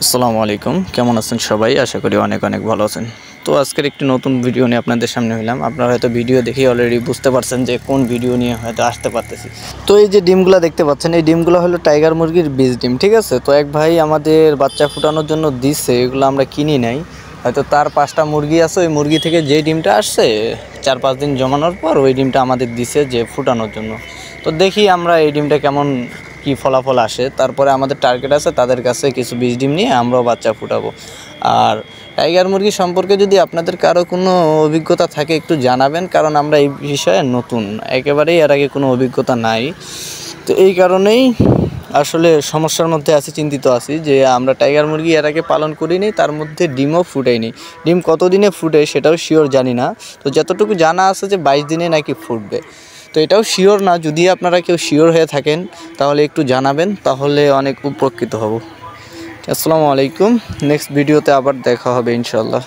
আসসালামু আলাইকুম, কেমন আছেন সবাই? আশা করি অনেক অনেক ভালো আছেন। তো আজকের একটি নতুন ভিডিও নিয়ে আপনাদের সামনে হলাম। আপনারা হয়তো ভিডিও দেখেই অলরেডি বুঝতে পারছেন যে কোন ভিডিও নিয়ে হয়তো আসতে পারতেছি। তো এই যে ডিমগুলো দেখতে পাচ্ছেন, এই ডিমগুলো হলো টাইগার মুরগির বীজ ডিম, ঠিক আছে? তো এক ভাই আমাদের বাচ্চা ফুটানোর জন্য দিচ্ছে, এগুলো আমরা কিনি নাই। হয়তো তার 5টা মুরগি আছে, ওই মুরগি থেকে যে ডিমটা আসছে 4-5 দিন জমানোর পর ওই ডিমটা আমাদের দিছে যে ফুটানোর জন্য। তো দেখি আমরা এই ডিমটা কেমন কি ফলাফল আসে। তারপরে আমাদের টার্গেট আছে তাদের কাছে কিছু বীজ ডিম নিয়ে আমরাও বাচ্চা ফুটাবো। আর টাইগার মুরগি সম্পর্কে যদি আপনাদের কারো কোনো অভিজ্ঞতা থাকে একটু জানাবেন, কারণ আমরা এই বিষয়ে নতুন, একেবারেই এর আগে কোনো অভিজ্ঞতা নাই। তো এই কারণেই আসলে সমস্যার মধ্যে আছি, চিন্তিত আছি যে আমরা টাইগার মুরগি এর আগে পালন করিনি, তার মধ্যে ডিমও ফুটাইনি। ডিম কতদিনে ফুটে সেটাও শিওর জানি না। তো যতটুকু জানা আছে যে 22 দিনে নাকি ফুটবে। তো এটাও শিওর না, যদি আপনারা কেউ শিওর হয়ে থাকেন তাহলে একটু জানাবেন, তাহলে অনেক উপকৃত হব। আসসালামু আলাইকুম, নেক্সট ভিডিওতে আবার দেখা হবে ইনশাল্লাহ।